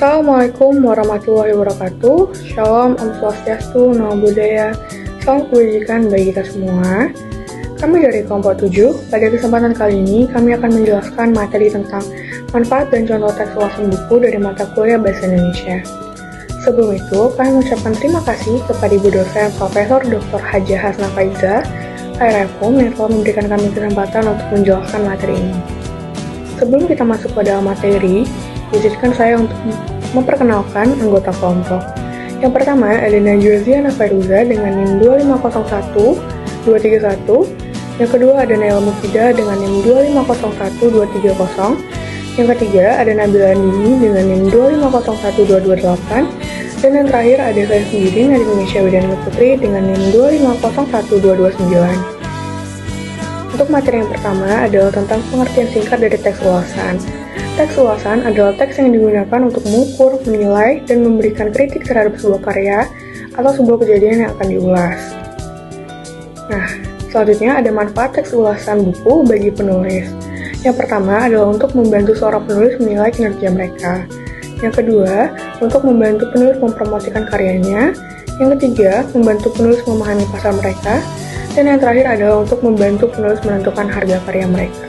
Assalamualaikum warahmatullahi wabarakatuh. Shalom, Om Swastiastu, Namo Buddhaya. Salam kebajikan bagi kita semua. Kami dari kelompok 7. Pada kesempatan kali ini, kami akan menjelaskan materi tentang manfaat dan contoh teks ulasan buku dari mata kuliah Bahasa Indonesia. Sebelum itu, kami mengucapkan terima kasih kepada Ibu dosen Profesor Dr. Hajah Hasna Faiza, KRFUM, yang telah memberikan kami kesempatan untuk menjelaskan materi ini. Sebelum kita masuk pada materi, izinkan saya untuk memperkenalkan anggota kelompok. Yang pertama ada Najwa Ziana Fairuza dengan NIM 2501231. Yang kedua ada Naila Mufidah dengan NIM 2501230. Yang ketiga ada Nabila Andini dengan NIM 2501228. Dan yang terakhir ada saya sendiri, Nadine Indonesia Widana Putri dengan NIM 2501229. Untuk materi yang pertama adalah tentang pengertian singkat dari teks ulasan. Teks ulasan adalah teks yang digunakan untuk mengukur, menilai, dan memberikan kritik terhadap sebuah karya atau sebuah kejadian yang akan diulas. Nah, selanjutnya ada manfaat teks ulasan buku bagi penulis. Yang pertama adalah untuk membantu seorang penulis menilai kinerja mereka. Yang kedua, untuk membantu penulis mempromosikan karyanya. Yang ketiga, membantu penulis memahami pasar mereka. Dan yang terakhir adalah untuk membantu penulis menentukan harga karya mereka.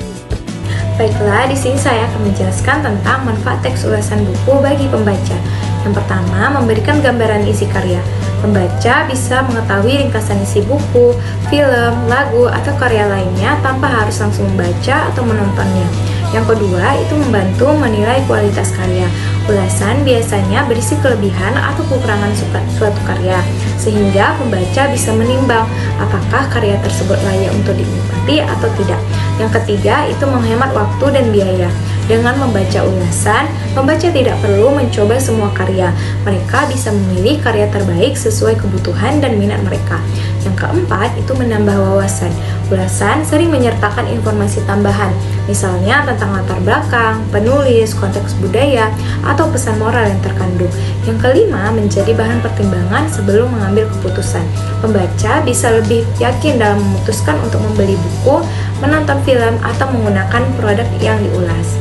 Baiklah, di sini saya akan menjelaskan tentang manfaat teks ulasan buku bagi pembaca. Yang pertama, memberikan gambaran isi karya. Pembaca bisa mengetahui ringkasan isi buku, film, lagu, atau karya lainnya tanpa harus langsung membaca atau menontonnya. Yang kedua, itu membantu menilai kualitas karya. Ulasan biasanya berisi kelebihan atau kekurangan suatu karya, sehingga pembaca bisa menimbang apakah karya tersebut layak untuk dinikmati atau tidak. Yang ketiga, itu menghemat waktu dan biaya. Dengan membaca ulasan, pembaca tidak perlu mencoba semua karya. Mereka bisa memilih karya terbaik sesuai kebutuhan dan minat mereka. Yang keempat, itu menambah wawasan. Ulasan sering menyertakan informasi tambahan, misalnya tentang latar belakang, penulis, konteks budaya, atau pesan moral yang terkandung. Yang kelima, menjadi bahan pertimbangan sebelum mengambil keputusan. Pembaca bisa lebih yakin dalam memutuskan untuk membeli buku, menonton film, atau menggunakan produk yang diulas.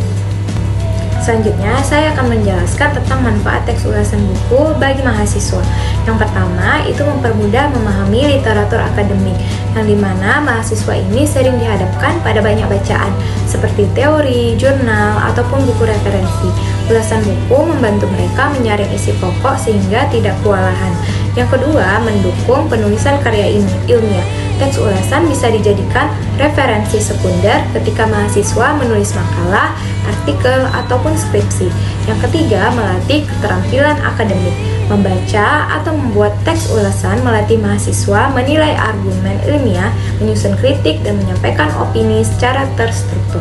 Selanjutnya, saya akan menjelaskan tentang manfaat teks ulasan buku bagi mahasiswa. Yang pertama, itu mempermudah memahami literatur akademik, yang dimana mahasiswa ini sering dihadapkan pada banyak bacaan, seperti teori, jurnal, ataupun buku referensi. Ulasan buku membantu mereka menyaring isi pokok sehingga tidak kewalahan. Yang kedua, mendukung penulisan karya ilmiah. Teks ulasan bisa dijadikan referensi sekunder ketika mahasiswa menulis makalah, artikel, ataupun skripsi. Yang ketiga, melatih keterampilan akademik. Membaca atau membuat teks ulasan melatih mahasiswa menilai argumen ilmiah, menyusun kritik, dan menyampaikan opini secara terstruktur.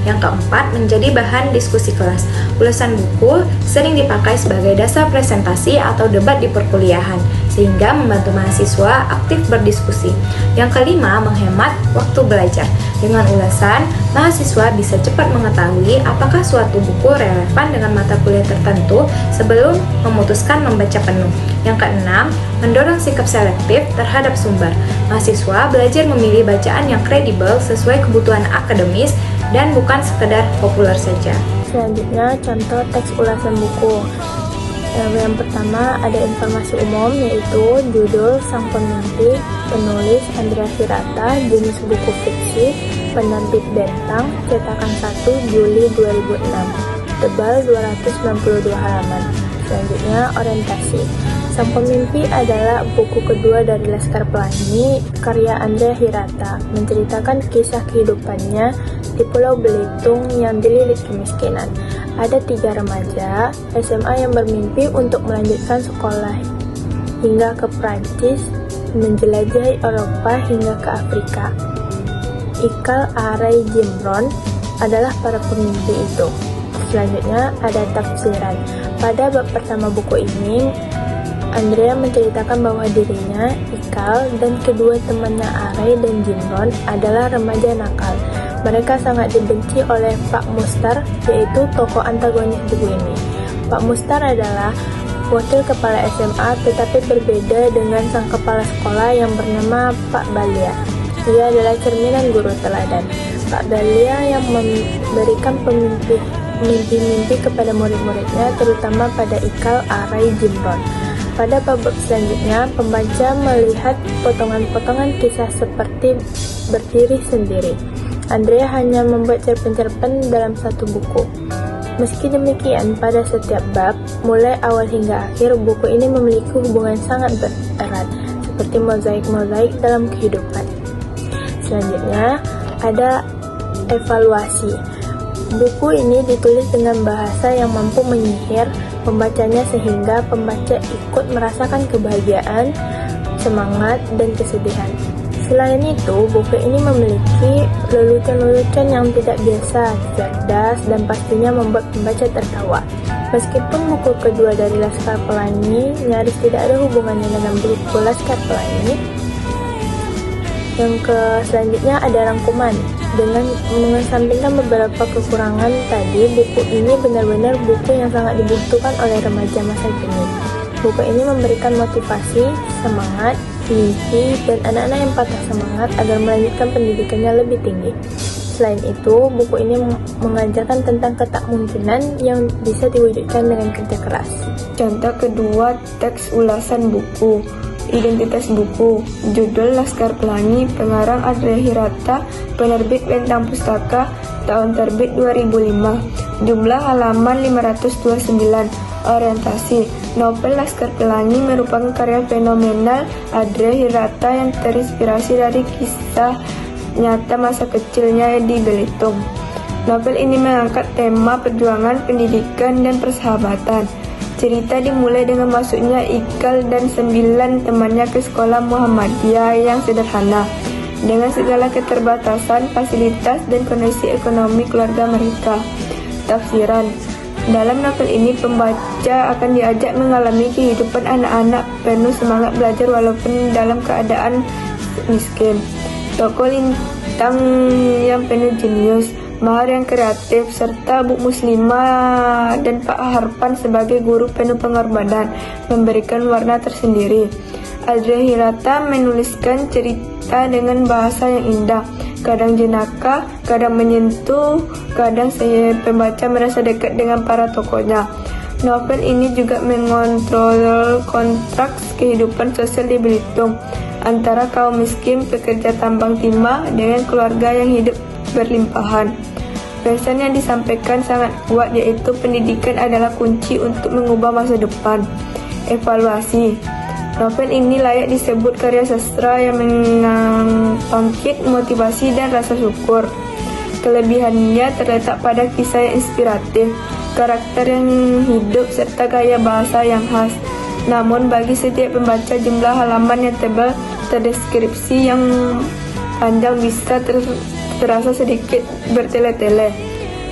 Yang keempat, menjadi bahan diskusi kelas. Ulasan buku sering dipakai sebagai dasar presentasi atau debat di perkuliahan, sehingga membantu mahasiswa aktif berdiskusi. Yang kelima, menghemat waktu belajar. Dengan ulasan, mahasiswa bisa cepat mengetahui apakah suatu buku relevan dengan mata kuliah tertentu sebelum memutuskan membaca penuh. Yang keenam, mendorong sikap selektif terhadap sumber. Mahasiswa belajar memilih bacaan yang kredibel sesuai kebutuhan akademis dan bukan sekedar populer saja. Selanjutnya, contoh teks ulasan buku. Yang pertama ada informasi umum, yaitu judul Sang Pemimpi, penulis Andrea Hirata, jenis buku fiksi, penerbit Bentang, cetakan 1 Juli 2006, tebal 292 halaman. Selanjutnya, orientasi. Sang Pemimpi adalah buku kedua dari Laskar Pelangi, karya Andrea Hirata, menceritakan kisah kehidupannya di Pulau Belitung yang dililit kemiskinan. Ada 3 remaja SMA yang bermimpi untuk melanjutkan sekolah hingga ke Prancis, menjelajahi Eropa hingga ke Afrika. Ikal, Arai, Jimron adalah para pemimpi itu. Selanjutnya ada tafsiran. Pada bab pertama buku ini, Andrea menceritakan bahwa dirinya, Ikal, dan kedua temannya Arai dan Jimron adalah remaja nakal. Mereka sangat dibenci oleh Pak Mustar, yaitu tokoh antagonis buku ini. Pak Mustar adalah wakil kepala SMA, tetapi berbeda dengan sang kepala sekolah yang bernama Pak Balia. Ia adalah cerminan guru teladan. Pak Balia yang memberikan mimpi-mimpi kepada murid-muridnya, terutama pada Ikal Arai Jimron. Pada bab selanjutnya, pembaca melihat potongan-potongan kisah seperti berdiri sendiri. Andrea hanya membuat cerpen-cerpen dalam satu buku. Meski demikian, pada setiap bab, mulai awal hingga akhir, buku ini memiliki hubungan sangat erat, seperti mozaik-mozaik dalam kehidupan. Selanjutnya, ada evaluasi. Buku ini ditulis dengan bahasa yang mampu menyihir pembacanya sehingga pembaca ikut merasakan kebahagiaan, semangat, dan kesedihan. Selain itu, buku ini memiliki lelucon-lelucon yang tidak biasa, cerdas, dan pastinya membuat pembaca tertawa. Meskipun buku kedua dari Laskar Pelangi nyaris tidak ada hubungannya dengan buku Laskar Pelangi, yang selanjutnya ada rangkuman. Dengan mengesampingkan beberapa kekurangan tadi, buku ini benar-benar buku yang sangat dibutuhkan oleh remaja masa kini. Buku ini memberikan motivasi, semangat, mimpi, dan anak-anak yang patah semangat agar melanjutkan pendidikannya lebih tinggi. Selain itu, buku ini mengajarkan tentang ketakmungkinan yang bisa diwujudkan dengan kerja keras. Contoh kedua, teks ulasan buku. Identitas buku, judul Laskar Pelangi, pengarang Andrea Hirata, penerbit Bentang Pustaka, tahun terbit 2005, jumlah halaman 529, orientasi. Novel Laskar Pelangi merupakan karya fenomenal Andrea Hirata yang terinspirasi dari kisah nyata masa kecilnya di Belitung. Novel ini mengangkat tema perjuangan, pendidikan, dan persahabatan. Cerita dimulai dengan masuknya Ikal dan 9 temannya ke sekolah Muhammadiyah yang sederhana, dengan segala keterbatasan, fasilitas, dan kondisi ekonomi keluarga mereka. Tafsiran. Dalam novel ini, pembaca akan diajak mengalami kehidupan anak-anak penuh semangat belajar walaupun dalam keadaan miskin. Tokoh lintang yang penuh jenius, Mahar yang kreatif, serta Bu Muslimah dan Pak Harpan sebagai guru penuh pengorbanan memberikan warna tersendiri. Andrea Hirata menuliskan cerita dengan bahasa yang indah, kadang jenaka, kadang menyentuh, kadang pembaca merasa dekat dengan para tokohnya. Novel ini juga mengontrol kontras kehidupan sosial di Belitung antara kaum miskin pekerja tambang timah dengan keluarga yang hidup berlimpahan. Pesan yang disampaikan sangat kuat, yaitu pendidikan adalah kunci untuk mengubah masa depan. Evaluasi. Novel ini layak disebut karya sastra yang membangkit motivasi dan rasa syukur. Kelebihannya terletak pada kisah yang inspiratif, karakter yang hidup, serta gaya bahasa yang khas. Namun bagi setiap pembaca, jumlah halaman yang tebal terdeskripsi yang panjang bisa terasa sedikit bertele-tele.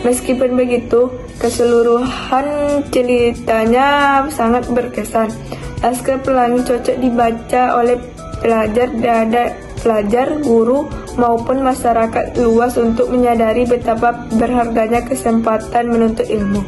Meskipun begitu, keseluruhan ceritanya sangat berkesan. Laskar Pelangi cocok dibaca oleh pelajar, guru, maupun masyarakat luas untuk menyadari betapa berharganya kesempatan menuntut ilmu.